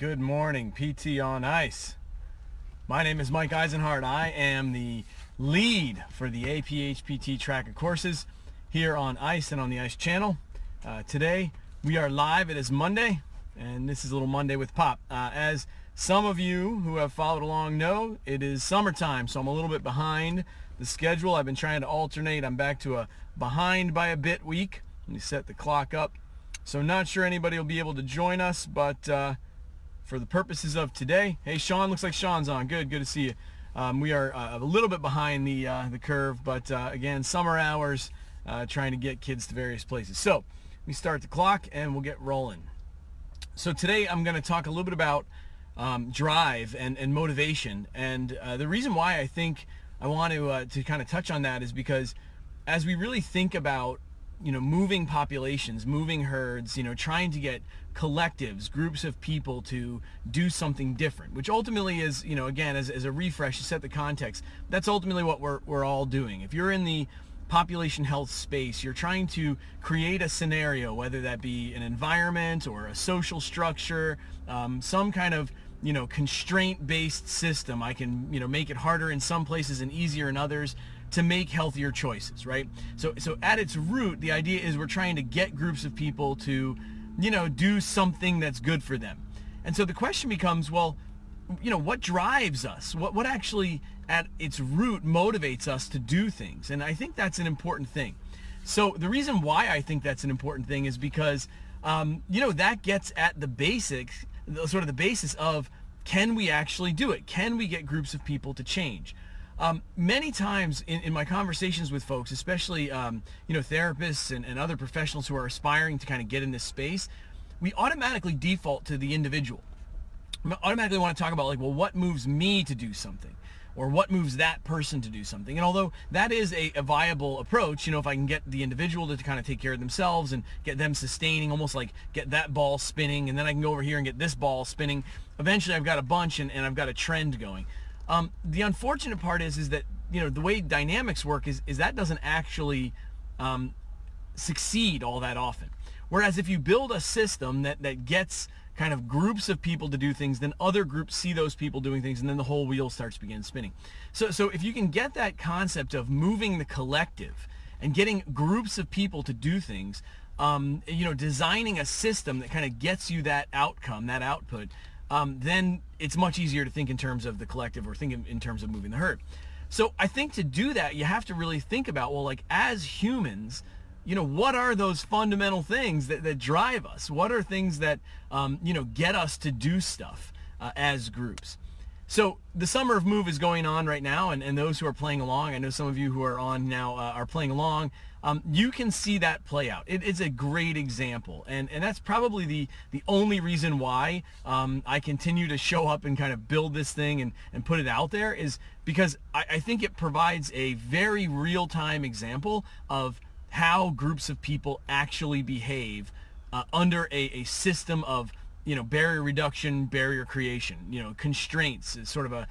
Good morning, PT on Ice. My name is Mike Eisenhardt. I am the lead for the APHPT track of courses here on Ice and on the Ice channel. Today we are live. It is Monday, and this is a little Monday with Pop. As some of you who have followed along know, it is summertime, so I'm a little bit behind the schedule. I've been trying to alternate. I'm back to a behind by a bit week. Let me set the clock up. So not sure anybody will be able to join us, but for the purposes of today, hey Sean, looks like Sean's on. Good to see you. We are a little bit behind the curve, but again, summer hours, trying to get kids to various places. So let me start the clock and we'll get rolling. So today I'm going to talk a little bit about drive and motivation, and the reason why I think I want to kind of touch on that is because as we really think about moving populations, moving herds, trying to get collectives, groups of people to do something different, which ultimately is, again, as a refresh to set the context, that's ultimately what we're all doing. If you're in the population health space, you're trying to create a scenario, whether that be an environment or a social structure, some kind of constraint-based system. I can make it harder in some places and easier in others to make healthier choices, right? So at its root, the idea is we're trying to get groups of people to do something that's good for them. And so the question becomes, well, what drives us? What actually at its root motivates us to do things? And I think that's an important thing. So the reason why I think that's an important thing is because that gets at the basics, sort of the basis of, can we actually do it? Can we get groups of people to change? Many times in my conversations with folks, especially therapists and other professionals who are aspiring to kind of get in this space, we automatically default to the individual. We automatically want to talk about, like, well, what moves me to do something, or what moves that person to do something. And although that is a viable approach, if I can get the individual to kind of take care of themselves and get them sustaining, almost like get that ball spinning, and then I can go over here and get this ball spinning, eventually I've got a bunch and I've got a trend going. The unfortunate part is that the way dynamics work is that doesn't actually succeed all that often. Whereas if you build a system that gets kind of groups of people to do things, then other groups see those people doing things, and then the whole wheel starts to begin spinning. So if you can get that concept of moving the collective and getting groups of people to do things, designing a system that kind of gets you that outcome, that output, then it's much easier to think in terms of the collective, or think in terms of moving the herd. So I think to do that, you have to really think about, well, like, as humans, what are those fundamental things that drive us? What are things that, get us to do stuff as groups? So the Summer of Move is going on right now, and those who are playing along, I know some of you who are on now are playing along, you can see that play out. It's a great example, and that's probably the only reason why I continue to show up and kind of build this thing and put it out there, is because I think it provides a very real-time example of how groups of people actually behave under a system of barrier reduction, barrier creation, constraints, sort of a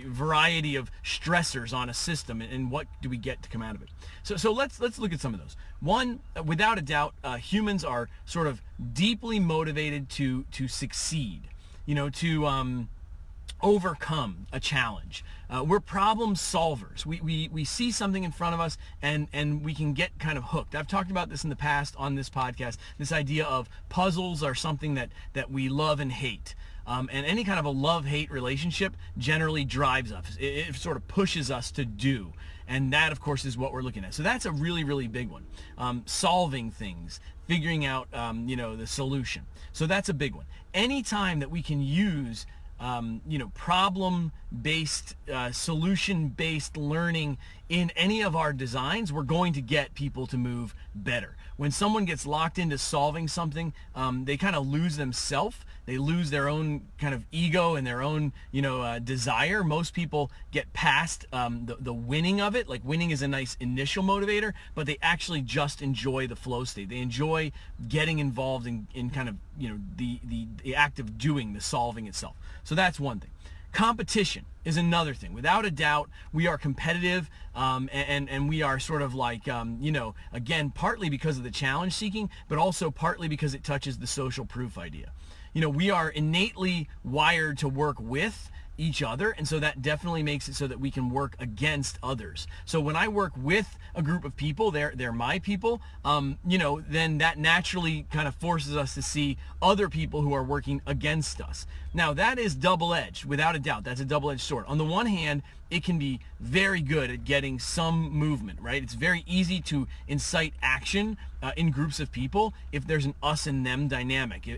variety of stressors on a system, and what do we get to come out of it. So let's look at some of those. One, without a doubt, humans are sort of deeply motivated to succeed, to overcome a challenge. We're problem solvers. We see something in front of us and we can get kind of hooked. I've talked about this in the past on this podcast, this idea of puzzles are something that we love and hate. And any kind of a love-hate relationship generally drives us. It sort of pushes us to do. And that, of course, is what we're looking at. So that's a really, really big one. Solving things, figuring out, the solution. So that's a big one. Anytime that we can use problem-based, solution-based learning in any of our designs, we're going to get people to move better. When someone gets locked into solving something, they kind of lose themselves. They lose their own kind of ego and their own, desire. Most people get past the winning of it. Like, winning is a nice initial motivator, but they actually just enjoy the flow state. They enjoy getting involved in kind of, the act of doing the solving itself. So that's one thing. Competition is another thing. Without a doubt, we are competitive, and we are sort of like, again, partly because of the challenge seeking, but also partly because it touches the social proof idea. we are innately wired to work with each other, and so that definitely makes it so that we can work against others. So when I work with a group of people, they're my people, then that naturally kind of forces us to see other people who are working against us. Now that is double-edged, without a doubt. That's a double-edged sword. On the one hand, it can be very good at getting some movement, right? It's very easy to incite action in groups of people if there's an us and them dynamic,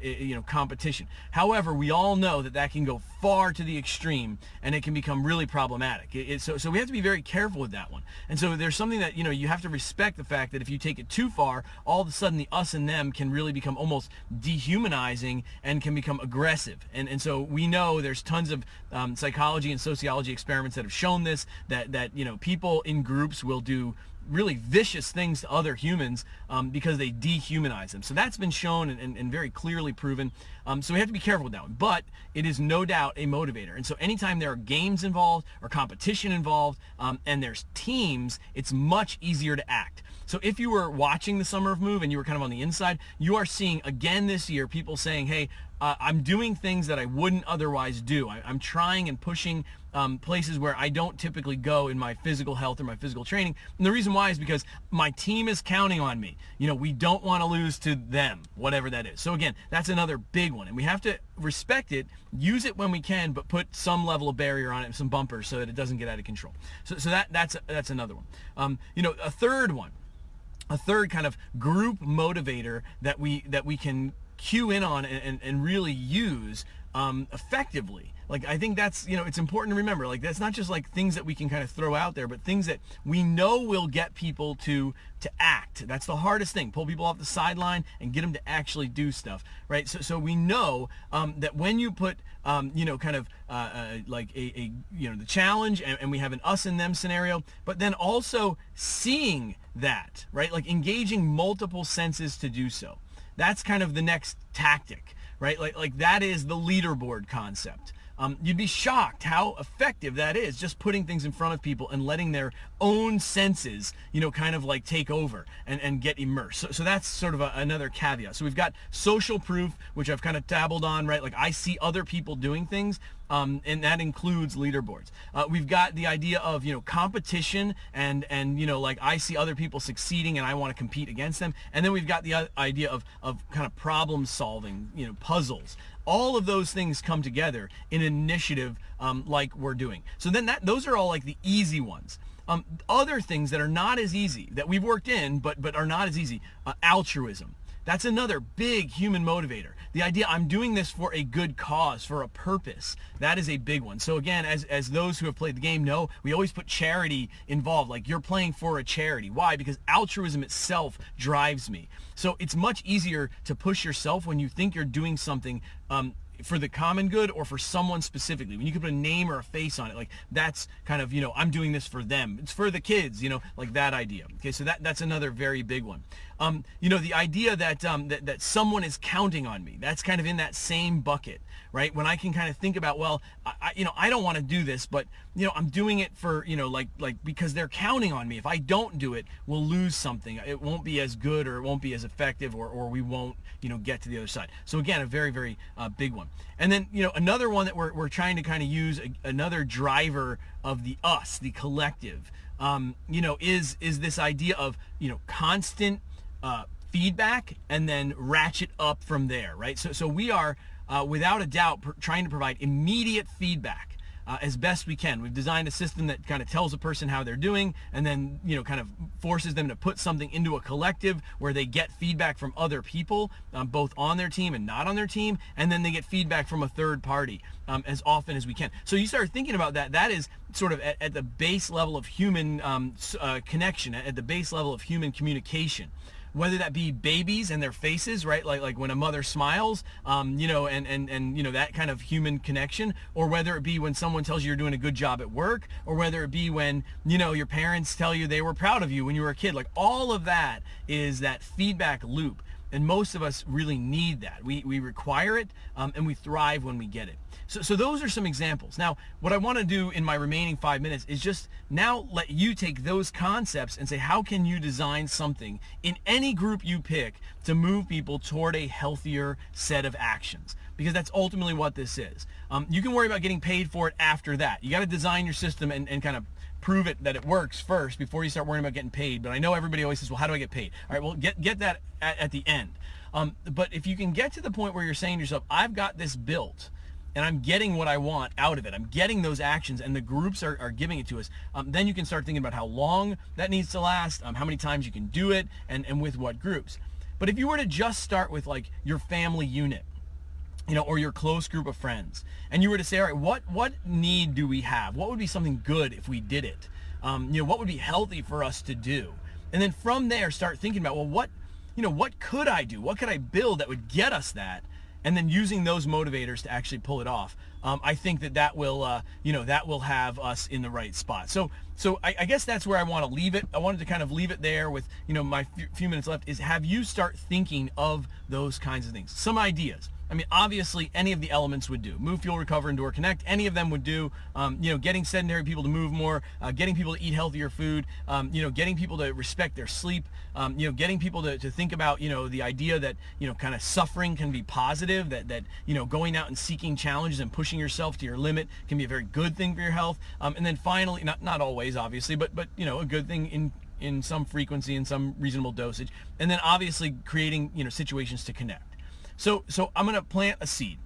competition. However, we all know that can go far to the extreme, and it can become really problematic. So we have to be very careful with that one. And so there's something that, you have to respect the fact that if you take it too far, all of a sudden the us and them can really become almost dehumanizing and can become aggressive. And so we know there's tons of psychology and sociology experiments that have shown this, that people in groups will do really vicious things to other humans because they dehumanize them. So that's been shown and very clearly proven. So we have to be careful with that one. But it is no doubt a motivator. And so anytime there are games involved or competition involved and there's teams, it's much easier to act. So if you were watching the Summer of Move and you were kind of on the inside, you are seeing again this year people saying, hey, I'm doing things that I wouldn't otherwise do. I'm trying and pushing places where I don't typically go in my physical health or my physical training. And the reason why is because my team is counting on me. We don't want to lose to them, whatever that is. So again, that's another big one. And we have to respect it, use it when we can, but put some level of barrier on it, some bumpers, so that it doesn't get out of control. So that's another one. A third kind of group motivator that we can cue in on and really use effectively. Like, I think that's, it's important to remember, like, that's not just like things that we can kind of throw out there, but things that we know will get people to act. That's the hardest thing. Pull people off the sideline and get them to actually do stuff, right? So we know that when you put, the challenge, and we have an us and them scenario, but then also seeing that, right? Like engaging multiple senses to do so. That's kind of the next tactic, right? Like that is the leaderboard concept. You'd be shocked how effective that is, just putting things in front of people and letting their own senses, kind of like take over and get immersed. So that's sort of another caveat. So we've got social proof, which I've kind of dabbled on, right? Like I see other people doing things, and that includes leaderboards. We've got the idea of, competition and like I see other people succeeding and I want to compete against them. And then we've got the idea of kind of problem solving, puzzles. All of those things come together in an initiative like we're doing. So then those are all like the easy ones. Other things that are not as easy, that we've worked in but are not as easy, altruism. That's another big human motivator. The idea, I'm doing this for a good cause, for a purpose. That is a big one. So again, as those who have played the game know, we always put charity involved. Like, you're playing for a charity. Why? Because altruism itself drives me. So it's much easier to push yourself when you think you're doing something for the common good or for someone specifically. When you can put a name or a face on it, like that's kind of, I'm doing this for them. It's for the kids, like that idea. Okay, so that's another very big one. The idea that that someone is counting on me, that's kind of in that same bucket, right? When I can kind of think about, well, I don't want to do this, but I'm doing it for, like because they're counting on me. If I don't do it, we'll lose something. It won't be as good, or it won't be as effective, or we won't, get to the other side. So again, a very, very big one. And then, another one that we're trying to kind of use, another driver of the us, the collective, is this idea of, constant feedback and then ratchet up from there, right? So we are, without a doubt, trying to provide immediate feedback as best we can. We've designed a system that kind of tells a person how they're doing, and then, kind of forces them to put something into a collective where they get feedback from other people, both on their team and not on their team, and then they get feedback from a third party as often as we can. So you start thinking about that. That is sort of at the base level of human connection, at the base level of human communication. Whether that be babies and their faces, right? Like when a mother smiles, and that kind of human connection, or whether it be when someone tells you you're doing a good job at work, or whether it be when, your parents tell you they were proud of you when you were a kid. Like, all of that is that feedback loop. And most of us really need that. We require it, and we thrive when we get it. So those are some examples. Now, what I want to do in my remaining 5 minutes is just now let you take those concepts and say, how can you design something in any group you pick to move people toward a healthier set of actions? because that's ultimately what this is. You can worry about getting paid for it after that. You got to design your system and kind of prove it that it works first before you start worrying about getting paid. But I know everybody always says, well, how do I get paid? All right, well, get that at the end. But if you can get to the point where you're saying to yourself, I've got this built, and I'm getting what I want out of it, I'm getting those actions, and the groups are giving it to us, then you can start thinking about how long that needs to last, how many times you can do it, and with what groups. But if you were to just start with like your family unit, or your close group of friends, and you were to say, all right, what need do we have? What would be something good if we did it? What would be healthy for us to do? And then from there, start thinking about, well, what could I do? What could I build that would get us that? And then using those motivators to actually pull it off. I think that will have us in the right spot. So I guess that's where I want to leave it. I wanted to kind of leave it there with, my few minutes left, is have you start thinking of those kinds of things. Some ideas. I mean, obviously, any of the elements would do. Move, fuel, recover, endure, connect. Any of them would do. Getting sedentary people to move more, getting people to eat healthier food, getting people to respect their sleep, getting people to think about, the idea that, kind of suffering can be positive, that going out and seeking challenges and pushing yourself to your limit can be a very good thing for your health. And then finally, not always, obviously, but a good thing in some frequency, in some reasonable dosage. And then obviously creating, situations to connect. So I'm going to plant a seed.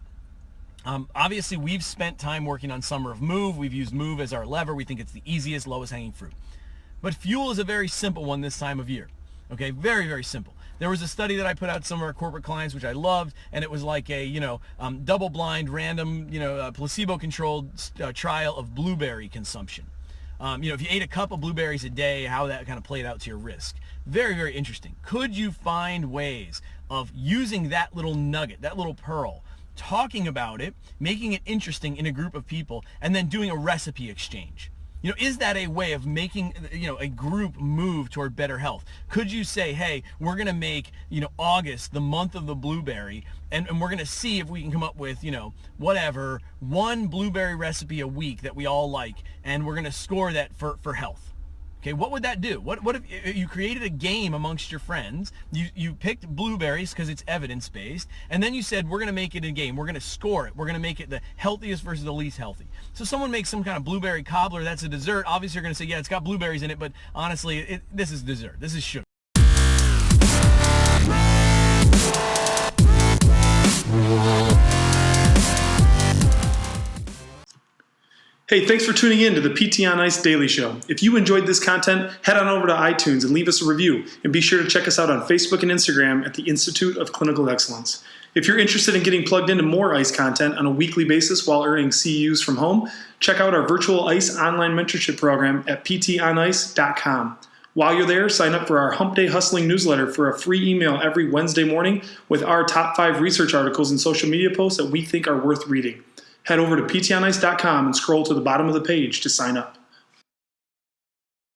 Obviously, we've spent time working on Summer of Move. We've used Move as our lever. We think it's the easiest, lowest hanging fruit. But fuel is a very simple one this time of year. Okay, very, very simple. There was a study that I put out to some of our corporate clients, which I loved, and it was like a double-blind, random, placebo-controlled trial of blueberry consumption. If you ate a cup of blueberries a day, how that kind of played out to your risk. Very, very interesting. Could you find ways of using that little nugget, that little pearl, talking about it, making it interesting in a group of people, and then doing a recipe exchange? Is that a way of making, a group move toward better health? Could you say, hey, we're going to make, August the month of the blueberry, and we're going to see if we can come up with, one blueberry recipe a week that we all like, and we're going to score that for health. Okay, what would that do? What if you created a game amongst your friends? You picked blueberries because it's evidence-based, and then you said, we're going to make it a game. We're going to score it. We're going to make it the healthiest versus the least healthy. So someone makes some kind of blueberry cobbler. That's a dessert. Obviously, you're going to say, yeah, it's got blueberries in it, but honestly, this is dessert. This is sugar. Hey, thanks for tuning in to the PT on Ice Daily Show. If you enjoyed this content, head on over to iTunes and leave us a review. And be sure to check us out on Facebook and Instagram at the Institute of Clinical Excellence. If you're interested in getting plugged into more ICE content on a weekly basis while earning CEUs from home, check out our virtual ICE online mentorship program at ptonice.com. While you're there, sign up for our Hump Day Hustling newsletter for a free email every Wednesday morning with our top 5 research articles and social media posts that we think are worth reading. Head over to ptonice.com and scroll to the bottom of the page to sign up.